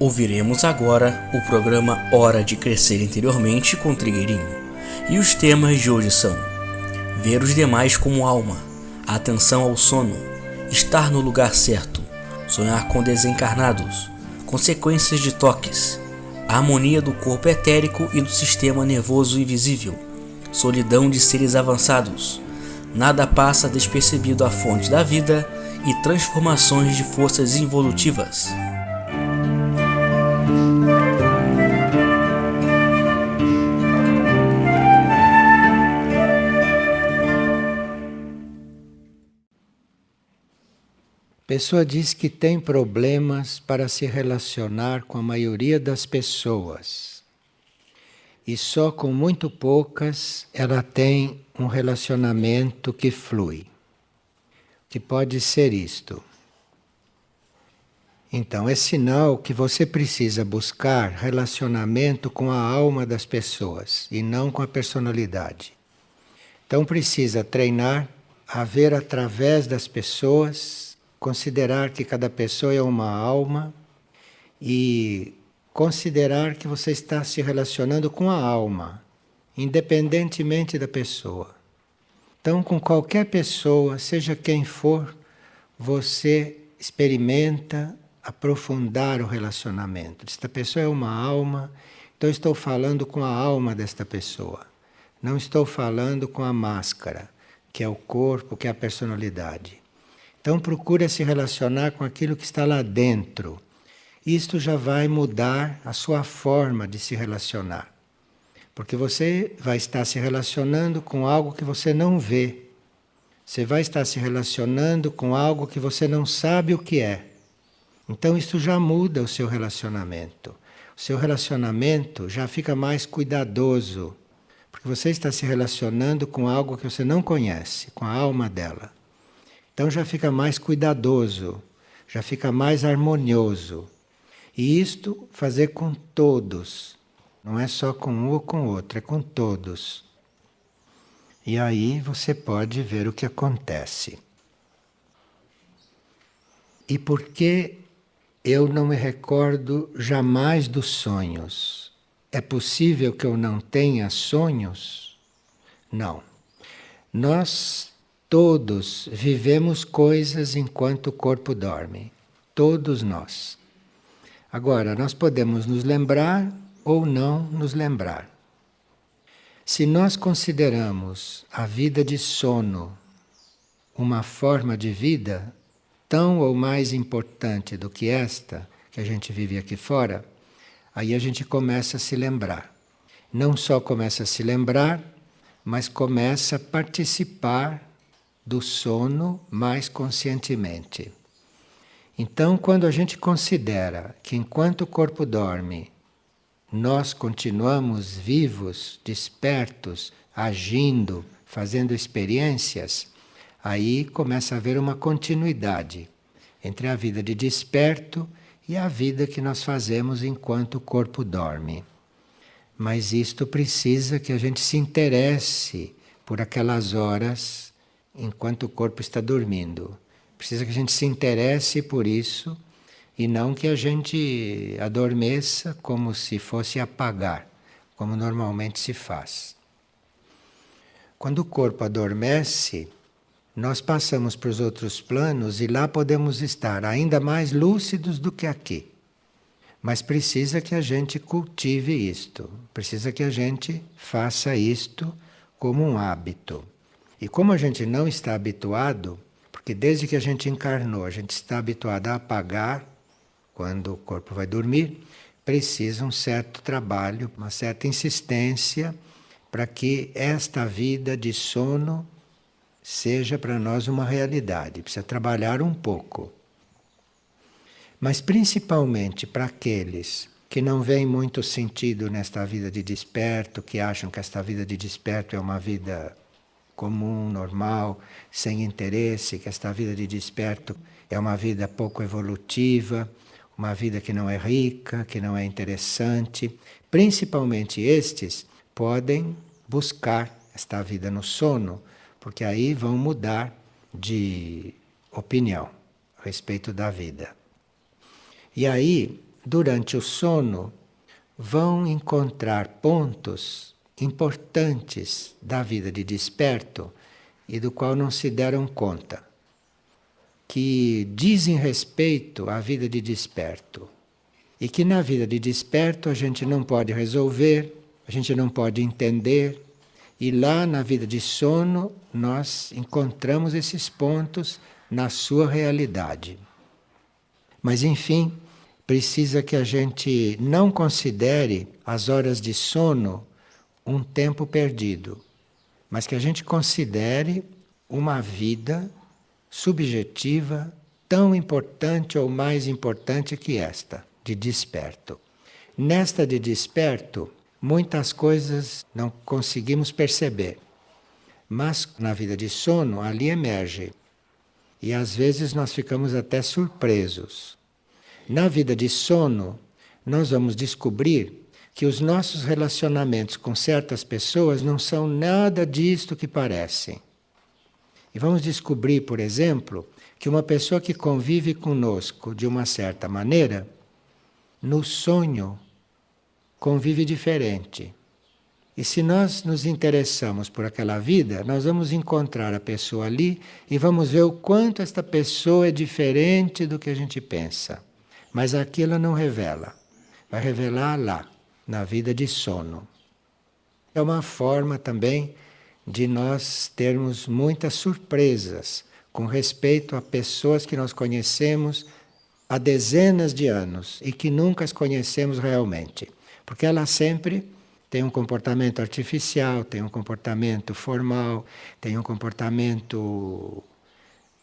Ouviremos agora o programa Hora de Crescer Interiormente com Trigueirinho. E os temas de hoje são: ver os demais como alma, atenção ao sono, estar no lugar certo, sonhar com desencarnados, consequências de toques, a harmonia do corpo etérico e do sistema nervoso invisível, solidão de seres avançados, nada passa despercebido à fonte da vida e transformações de forças involutivas. A pessoa diz que tem problemas para se relacionar com a maioria das pessoas. E só com muito poucas ela tem um relacionamento que flui. Que pode ser isto. Então, é sinal que você precisa buscar relacionamento com a alma das pessoas e não com a personalidade. Então, precisa treinar a ver através das pessoas, considerar que cada pessoa é uma alma e considerar que você está se relacionando com a alma, independentemente da pessoa. Então, com qualquer pessoa, seja quem for, você experimenta aprofundar o relacionamento. Esta pessoa é uma alma, então estou falando com a alma desta pessoa. Não estou falando com a máscara, que é o corpo, que é a personalidade. Então procura se relacionar com aquilo que está lá dentro. Isto já vai mudar a sua forma de se relacionar. Porque você vai estar se relacionando com algo que você não vê. Você vai estar se relacionando com algo que você não sabe o que é. Então isso já muda o seu relacionamento. O seu relacionamento já fica mais cuidadoso. Porque você está se relacionando com algo que você não conhece, com a alma dela. Então já fica mais cuidadoso, já fica mais harmonioso. E isto fazer com todos. Não é só com um ou com outro, é com todos. E aí você pode ver o que acontece. E por que eu não me recordo jamais dos sonhos? É possível que eu não tenha sonhos? Não. Nós todos vivemos coisas enquanto o corpo dorme. Todos nós. Agora, nós podemos nos lembrar ou não nos lembrar. Se nós consideramos a vida de sono uma forma de vida tão ou mais importante do que esta que a gente vive aqui fora, aí a gente começa a se lembrar. Não só começa a se lembrar, mas começa a participar do sono mais conscientemente. Então, quando a gente considera que enquanto o corpo dorme, nós continuamos vivos, despertos, agindo, fazendo experiências, aí começa a haver uma continuidade entre a vida de desperto e a vida que nós fazemos enquanto o corpo dorme. Mas isto precisa que a gente se interesse por aquelas horas enquanto o corpo está dormindo. Precisa que a gente se interesse por isso e não que a gente adormeça como se fosse apagar, como normalmente se faz. Quando o corpo adormece, nós passamos para os outros planos e lá podemos estar ainda mais lúcidos do que aqui. Mas precisa que a gente cultive isto, precisa que a gente faça isto como um hábito. E como a gente não está habituado, porque desde que a gente encarnou, a gente está habituado a apagar quando o corpo vai dormir, precisa um certo trabalho, uma certa insistência para que esta vida de sono seja para nós uma realidade. Precisa trabalhar um pouco. Mas principalmente para aqueles que não veem muito sentido nesta vida de desperto, que acham que esta vida de desperto é uma vida comum, normal, sem interesse, que esta vida de desperto é uma vida pouco evolutiva, uma vida que não é rica, que não é interessante. Principalmente estes podem buscar esta vida no sono, porque aí vão mudar de opinião a respeito da vida. E aí durante o sono, vão encontrar pontos importantes da vida de desperto e do qual não se deram conta, que dizem respeito à vida de desperto. E que na vida de desperto a gente não pode resolver, a gente não pode entender, e lá na vida de sono nós encontramos esses pontos na sua realidade. Mas enfim, precisa que a gente não considere as horas de sono um tempo perdido, mas que a gente considere uma vida subjetiva tão importante ou mais importante que esta, de desperto. Nesta de desperto, muitas coisas não conseguimos perceber, mas na vida de sono ali emerge. E às vezes nós ficamos até surpresos. Na vida de sono, nós vamos descobrir que os nossos relacionamentos com certas pessoas não são nada disto que parecem. E vamos descobrir, por exemplo, que uma pessoa que convive conosco de uma certa maneira, no sonho, convive diferente. E se nós nos interessamos por aquela vida, nós vamos encontrar a pessoa ali e vamos ver o quanto esta pessoa é diferente do que a gente pensa. Mas aqui ela não revela. Vai revelar lá, na vida de sono. É uma forma também de nós termos muitas surpresas com respeito a pessoas que nós conhecemos há dezenas de anos e que nunca as conhecemos realmente. Porque elas sempre têm um comportamento artificial, têm um comportamento formal, têm um comportamento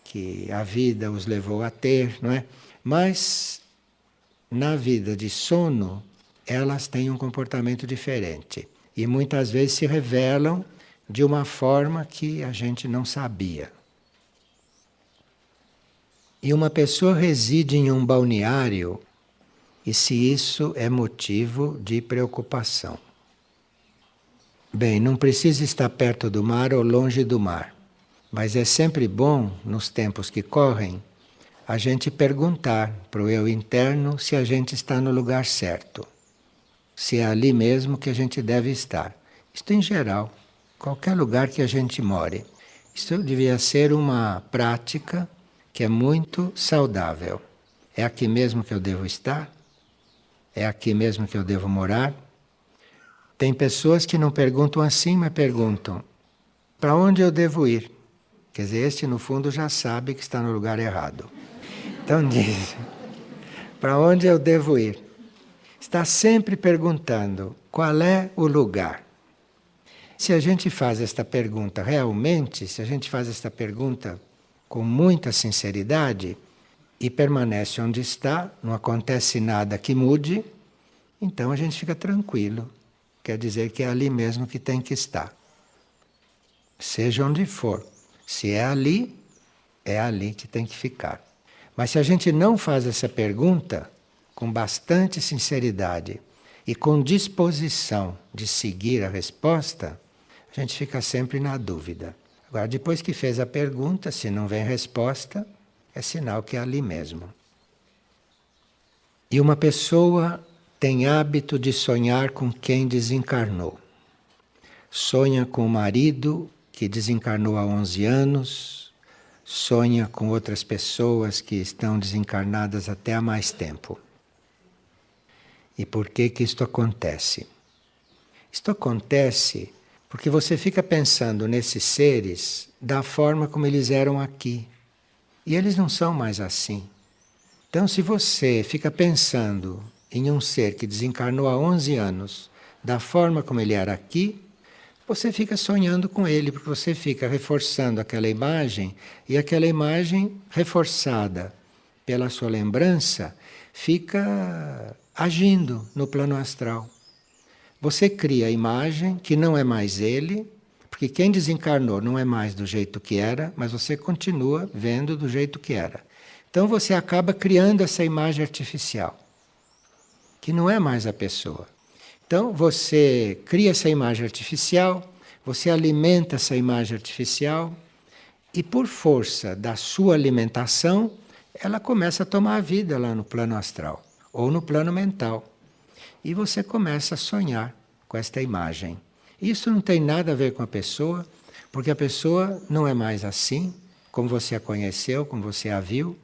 que a vida os levou a ter, não é? Mas na vida de sono, elas têm um comportamento diferente. E muitas vezes se revelam de uma forma que a gente não sabia. E uma pessoa reside em um balneário, e se isso é motivo de preocupação. Bem, não precisa estar perto do mar ou longe do mar, mas é sempre bom, nos tempos que correm, a gente perguntar para o eu interno se a gente está no lugar certo, se é ali mesmo que a gente deve estar. Isto em geral, qualquer lugar que a gente more. Isso devia ser uma prática que é muito saudável. É aqui mesmo que eu devo estar? É aqui mesmo que eu devo morar? Tem pessoas que não perguntam assim, mas perguntam: para onde eu devo ir? Quer dizer, este no fundo já sabe que está no lugar errado. Então diz: para onde eu devo ir? Está sempre perguntando qual é o lugar. Se a gente faz esta pergunta realmente, se a gente faz esta pergunta com muita sinceridade e permanece onde está, não acontece nada que mude, então a gente fica tranquilo. Quer dizer que é ali mesmo que tem que estar. Seja onde for. Se é ali que tem que ficar. Mas se a gente não faz essa pergunta com bastante sinceridade e com disposição de seguir a resposta, a gente fica sempre na dúvida. Agora, depois que fez a pergunta, se não vem resposta, é sinal que é ali mesmo. E uma pessoa tem hábito de sonhar com quem desencarnou. Sonha com o marido que desencarnou há 11 anos, sonha com outras pessoas que estão desencarnadas até há mais tempo. E por que isto acontece? Isto acontece porque você fica pensando nesses seres da forma como eles eram aqui. E eles não são mais assim. Então, se você fica pensando em um ser que desencarnou há 11 anos, da forma como ele era aqui, você fica sonhando com ele, porque você fica reforçando aquela imagem, e aquela imagem reforçada pela sua lembrança fica agindo no plano astral. Você cria a imagem que não é mais ele, porque quem desencarnou não é mais do jeito que era, mas você continua vendo do jeito que era. Então você acaba criando essa imagem artificial, que não é mais a pessoa. Então você cria essa imagem artificial, você alimenta essa imagem artificial, e por força da sua alimentação, ela começa a tomar a vida lá no plano astral. ou no plano mental. E você começa a sonhar com esta imagem. Isso não tem nada a ver com a pessoa, porque a pessoa não é mais assim, como você a conheceu, como você a viu.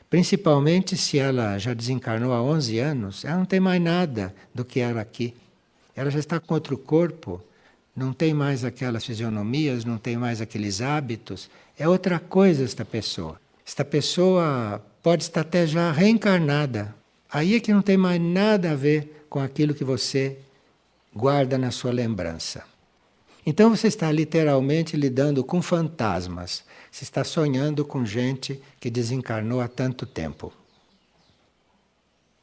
Principalmente se ela já desencarnou há 11 anos, ela não tem mais nada do que era aqui. Ela já está com outro corpo, não tem mais aquelas fisionomias, não tem mais aqueles hábitos. É outra coisa esta pessoa. Esta pessoa pode estar até já reencarnada. Aí é que não tem mais nada a ver com aquilo que você guarda na sua lembrança. Então você está literalmente lidando com fantasmas. Você está sonhando com gente que desencarnou há tanto tempo.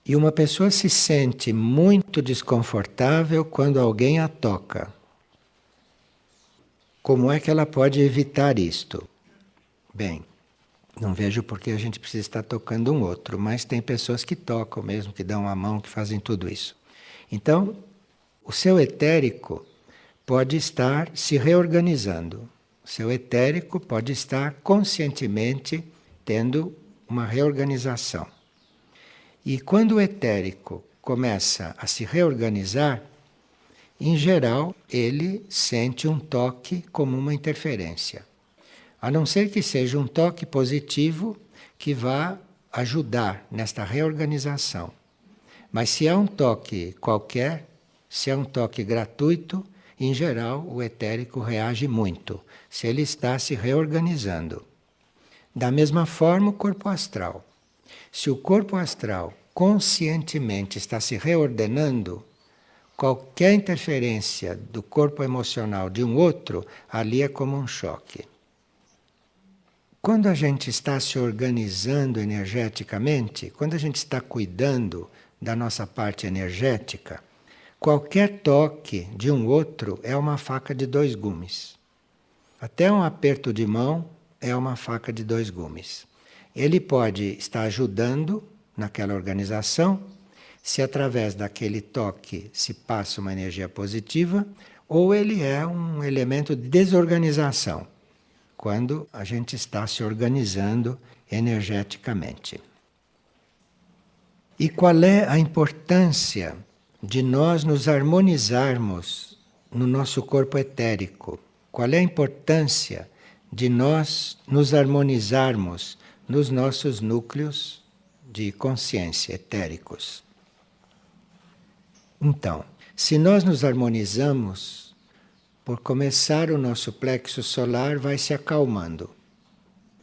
E uma pessoa se sente muito desconfortável quando alguém a toca. Como é que ela pode evitar isto? Bem, não vejo por que a gente precisa estar tocando um outro, mas tem pessoas que tocam mesmo, que dão a mão, que fazem tudo isso. Então, o seu etérico pode estar se reorganizando. O seu etérico pode estar conscientemente tendo uma reorganização. E quando o etérico começa a se reorganizar, em geral, ele sente um toque como uma interferência. A não ser que seja um toque positivo que vá ajudar nesta reorganização. Mas se é um toque qualquer, se é um toque gratuito, em geral o etérico reage muito, se ele está se reorganizando. Da mesma forma o corpo astral. Se o corpo astral conscientemente está se reordenando, qualquer interferência do corpo emocional de um outro, ali é como um choque. Quando a gente está se organizando energeticamente, quando a gente está cuidando da nossa parte energética, qualquer toque de um outro é uma faca de 2 gumes. Até um aperto de mão é uma faca de 2 gumes. Ele pode estar ajudando naquela organização, se através daquele toque se passa uma energia positiva, ou ele é um elemento de desorganização, quando a gente está se organizando energeticamente. E qual é a importância de nós nos harmonizarmos no nosso corpo etérico? Qual é a importância de nós nos harmonizarmos nos nossos núcleos de consciência etéricos? Então, se nós nos harmonizamos, por começar o nosso plexo solar vai se acalmando,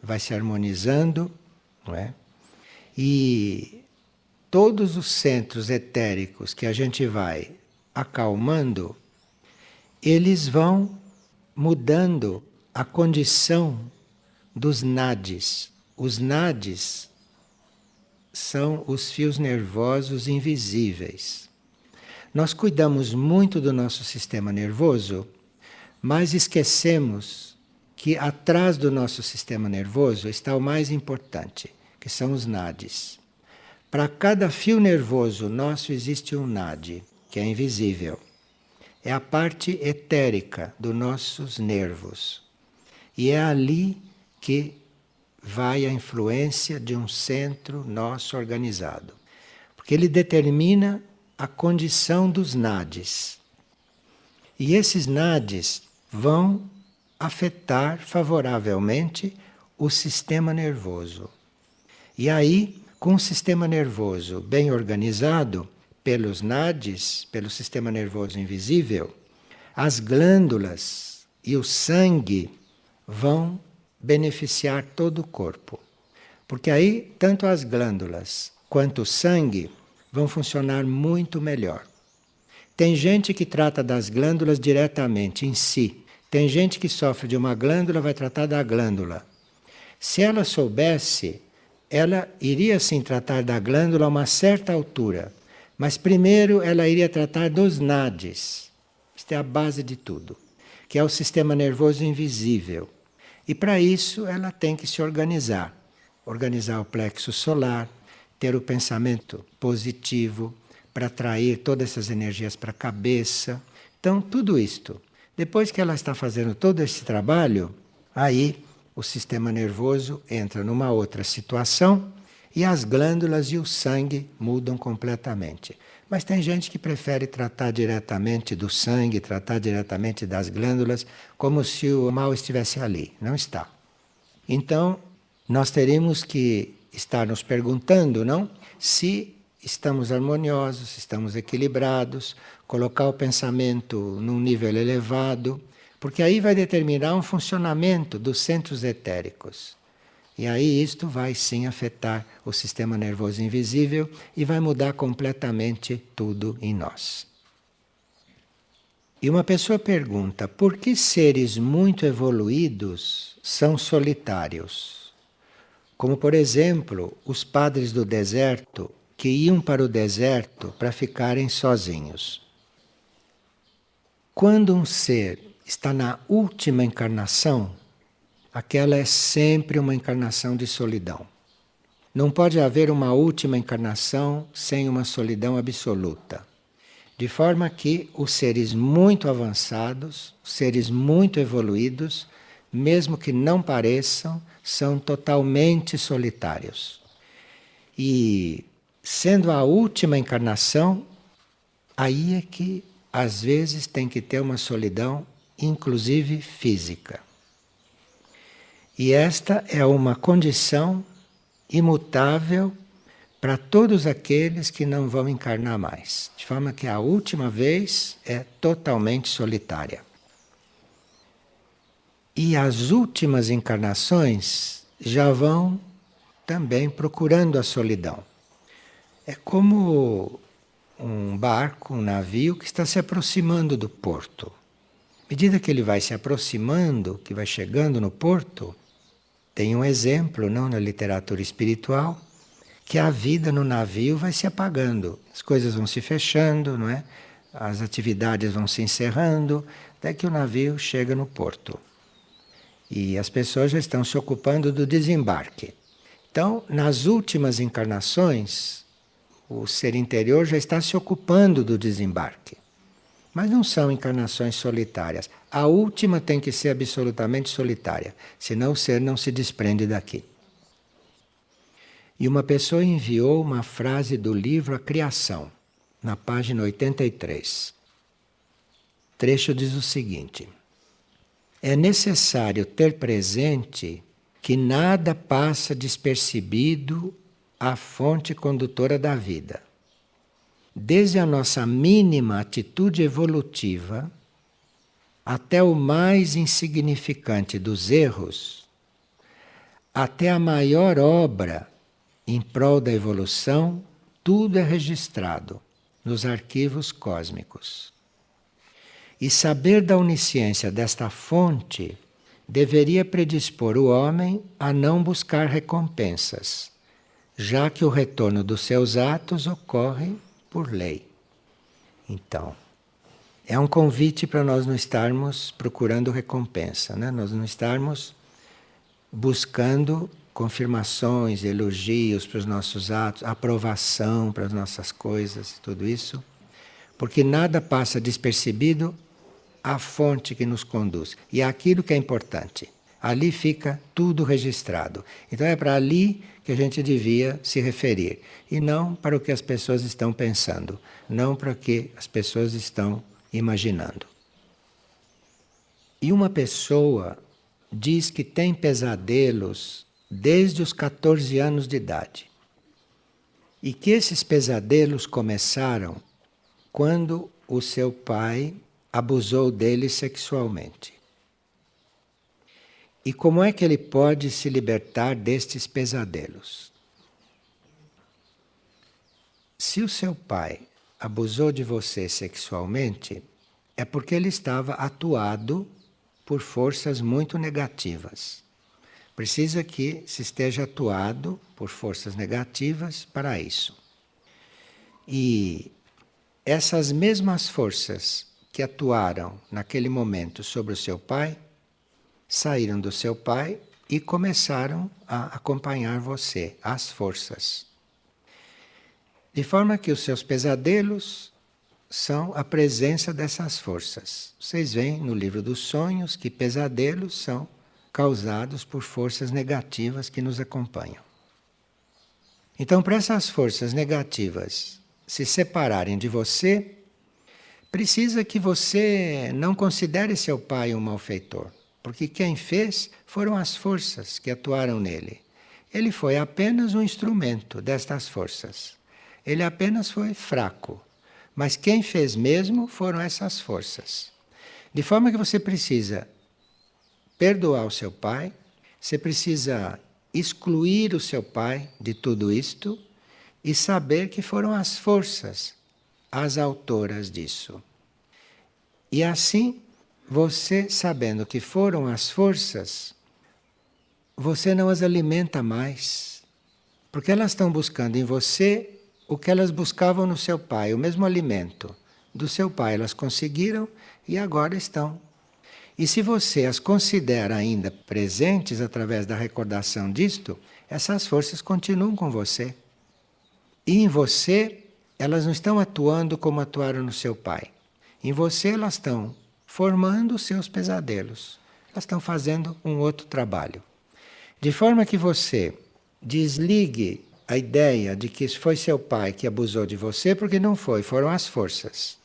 vai se harmonizando, não é? E todos os centros etéricos que a gente vai acalmando, eles vão mudando a condição dos nadis. Os nadis são os fios nervosos invisíveis. Nós cuidamos muito do nosso sistema nervoso, mas esquecemos que atrás do nosso sistema nervoso está o mais importante, que são os nadis. Para cada fio nervoso nosso existe um nadi, que é invisível. É a parte etérica dos nossos nervos. E é ali que vai a influência de um centro nosso organizado. Porque ele determina a condição dos nadis. E esses nadis vão afetar favoravelmente o sistema nervoso. E aí, com o sistema nervoso bem organizado pelos nadis, pelo sistema nervoso invisível, as glândulas e o sangue vão beneficiar todo o corpo. Porque aí, tanto as glândulas quanto o sangue vão funcionar muito melhor. Tem gente que trata das glândulas diretamente em si. Tem gente que sofre de uma glândula, vai tratar da glândula. Se ela soubesse, ela iria sim tratar da glândula a uma certa altura. Mas primeiro ela iria tratar dos nadis. Isto é a base de tudo, que é o sistema nervoso invisível. E para isso ela tem que se organizar. Organizar o plexo solar, ter o pensamento positivo para atrair todas essas energias para a cabeça. Então, tudo isto. Depois que ela está fazendo todo esse trabalho, aí o sistema nervoso entra numa outra situação e as glândulas e o sangue mudam completamente. Mas tem gente que prefere tratar diretamente do sangue, tratar diretamente das glândulas, como se o mal estivesse ali. Não está. Então, nós teríamos que estar nos perguntando, não? Se estamos harmoniosos, se estamos equilibrados, colocar o pensamento num nível elevado, porque aí vai determinar um funcionamento dos centros etéricos. E aí isto vai sim afetar o sistema nervoso invisível e vai mudar completamente tudo em nós. E uma pessoa pergunta, por que seres muito evoluídos são solitários? Como, por exemplo, os padres do deserto que iam para o deserto para ficarem sozinhos. Quando um ser está na última encarnação, aquela é sempre uma encarnação de solidão. Não pode haver uma última encarnação sem uma solidão absoluta. De forma que os seres muito avançados, os seres muito evoluídos, mesmo que não pareçam, são totalmente solitários. E, sendo a última encarnação, aí é que às vezes tem que ter uma solidão, inclusive física. E esta é uma condição imutável para todos aqueles que não vão encarnar mais. De forma que a última vez é totalmente solitária. E as últimas encarnações já vão também procurando a solidão. É como um barco, um navio que está se aproximando do porto. À medida que ele vai se aproximando, que vai chegando no porto, tem um exemplo, não, na literatura espiritual, que a vida no navio vai se apagando. As coisas vão se fechando, não é? As atividades vão se encerrando, até que o navio chega no porto. E as pessoas já estão se ocupando do desembarque. Então, nas últimas encarnações, o ser interior já está se ocupando do desembarque. Mas não são encarnações solitárias. A última tem que ser absolutamente solitária, senão o ser não se desprende daqui. E uma pessoa enviou uma frase do livro A Criação, na página 83. O trecho diz o seguinte: é necessário ter presente que nada passa despercebido à fonte condutora da vida. Desde a nossa mínima atitude evolutiva até o mais insignificante dos erros, até a maior obra em prol da evolução, tudo é registrado nos arquivos cósmicos. E saber da onisciência desta fonte deveria predispor o homem a não buscar recompensas, já que o retorno dos seus atos ocorre por lei. Então, é um convite para nós não estarmos procurando recompensa, né? Nós não estarmos buscando confirmações, elogios para os nossos atos, aprovação para as nossas coisas, tudo isso, porque nada passa despercebido à fonte que nos conduz. E é aquilo que é importante. Ali fica tudo registrado. Então é para ali que a gente devia se referir. E não para o que as pessoas estão pensando. Não para o que as pessoas estão imaginando. E uma pessoa diz que tem pesadelos desde os 14 anos de idade. E que esses pesadelos começaram quando o seu pai abusou dele sexualmente. E como é que ele pode se libertar destes pesadelos? Se o seu pai abusou de você sexualmente, é porque ele estava atuado por forças muito negativas. Precisa que se esteja atuado por forças negativas para isso. E essas mesmas forças que atuaram naquele momento sobre o seu pai, saíram do seu pai e começaram a acompanhar você, as forças. De forma que os seus pesadelos são a presença dessas forças. Vocês veem no livro dos sonhos que pesadelos são causados por forças negativas que nos acompanham. Então, para essas forças negativas se separarem de você, precisa que você não considere seu pai um malfeitor, porque quem fez foram as forças que atuaram nele. Ele foi apenas um instrumento destas forças. Ele apenas foi fraco, mas quem fez mesmo foram essas forças. De forma que você precisa perdoar o seu pai, você precisa excluir o seu pai de tudo isto e saber que foram as forças as autoras disso. E assim, você sabendo que foram as forças, você não as alimenta mais, porque elas estão buscando em você o que elas buscavam no seu pai, o mesmo alimento. Do seu pai elas conseguiram e agora estão. E se você as considera ainda presentes através da recordação disto, essas forças continuam com você. E em você, elas não estão atuando como atuaram no seu pai. Em você, elas estão formando os seus pesadelos. Elas estão fazendo um outro trabalho. De forma que você desligue a ideia de que foi seu pai que abusou de você, porque não foi, foram as forças.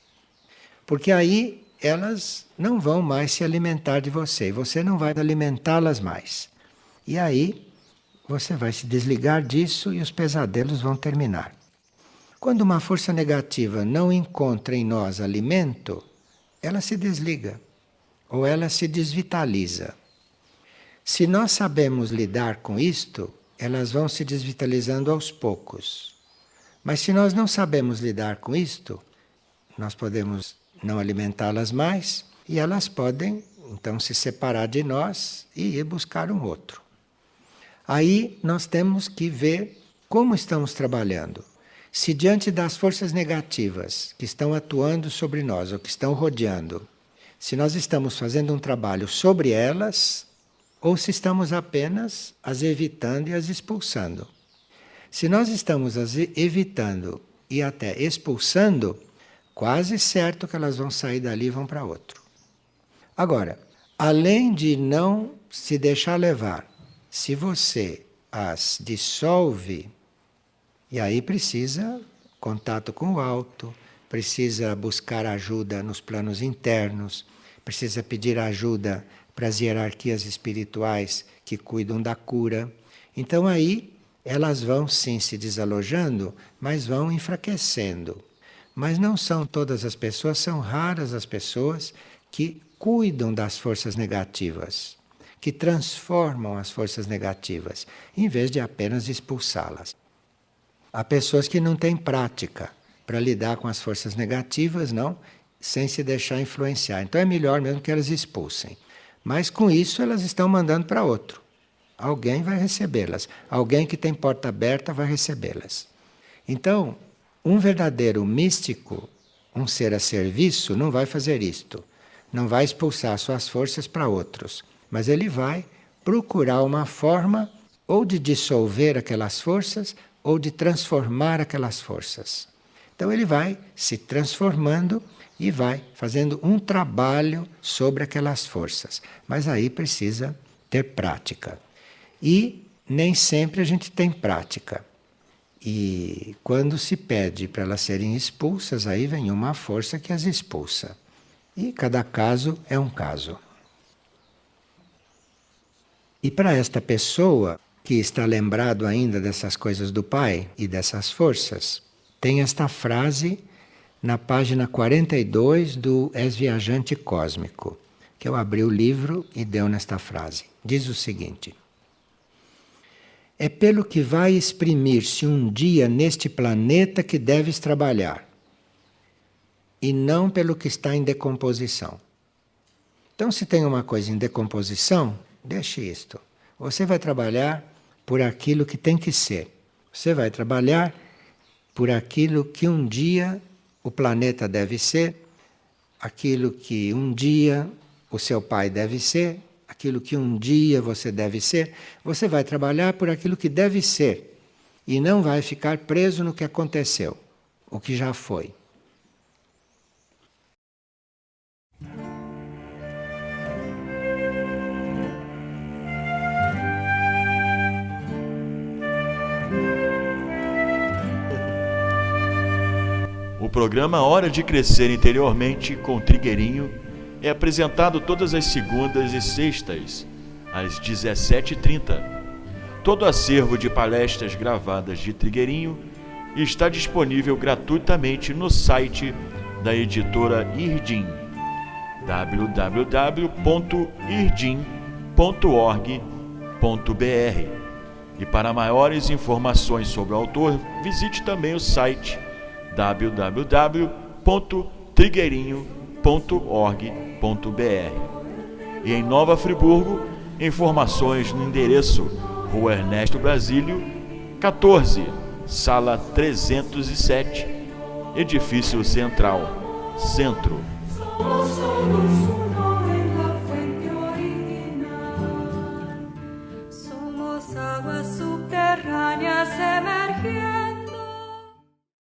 Porque aí elas não vão mais se alimentar de você, você não vai alimentá-las mais. E aí você vai se desligar disso e os pesadelos vão terminar. Quando uma força negativa não encontra em nós alimento, ela se desliga ou ela se desvitaliza. Se nós sabemos lidar com isto, elas vão se desvitalizando aos poucos. Mas se nós não sabemos lidar com isto, nós podemos não alimentá-las mais e elas podem então se separar de nós e ir buscar um outro. Aí nós temos que ver como estamos trabalhando. Se diante das forças negativas que estão atuando sobre nós ou que estão rodeando, se nós estamos fazendo um trabalho sobre elas ou se estamos apenas as evitando e as expulsando. Se nós estamos as evitando e até expulsando, quase certo que elas vão sair dali e vão para outro. Agora, além de não se deixar levar, se você as dissolve, e aí precisa contato com o alto, precisa buscar ajuda nos planos internos, precisa pedir ajuda para as hierarquias espirituais que cuidam da cura. Então aí elas vão sim se desalojando, mas vão enfraquecendo. Mas não são todas as pessoas, são raras as pessoas que cuidam das forças negativas, que transformam as forças negativas, em vez de apenas expulsá-las. Há pessoas que não têm prática para lidar com as forças negativas, não, sem se deixar influenciar. Então é melhor mesmo que elas expulsem. Mas com isso elas estão mandando para outro. Alguém vai recebê-las. Alguém que tem porta aberta vai recebê-las. Então, um verdadeiro místico, um ser a serviço, não vai fazer isto. Não vai expulsar suas forças para outros. Mas ele vai procurar uma forma ou de dissolver aquelas forças ou de transformar aquelas forças. Então ele vai se transformando e vai fazendo um trabalho sobre aquelas forças. Mas aí precisa ter prática. E nem sempre a gente tem prática. E quando se pede para elas serem expulsas, aí vem uma força que as expulsa. E cada caso é um caso. E para esta pessoa que está lembrado ainda dessas coisas do pai e dessas forças, tem esta frase na página 42 do Ex-Viajante Cósmico, que eu abri o livro e deu nesta frase. Diz o seguinte: é pelo que vai exprimir-se um dia neste planeta que deves trabalhar, e não pelo que está em decomposição. Então, se tem uma coisa em decomposição, deixe isto. Você vai trabalhar por aquilo que tem que ser. Você vai trabalhar por aquilo que um dia o planeta deve ser, aquilo que um dia o seu pai deve ser, aquilo que um dia você deve ser. Você vai trabalhar por aquilo que deve ser e não vai ficar preso no que aconteceu, o que já foi. programa Hora de Crescer Interiormente com Trigueirinho é apresentado todas as segundas e sextas, às 17h30. Todo o acervo de palestras gravadas de Trigueirinho está disponível gratuitamente no site da editora Irdim, www.irdim.org.br. E para maiores informações sobre o autor, visite também o site www.trigueirinho.org.br. E em Nova Friburgo, informações no endereço Rua Ernesto Brasílio, 14, Sala 307, Edifício Central, Centro. Somos aguas subterráneas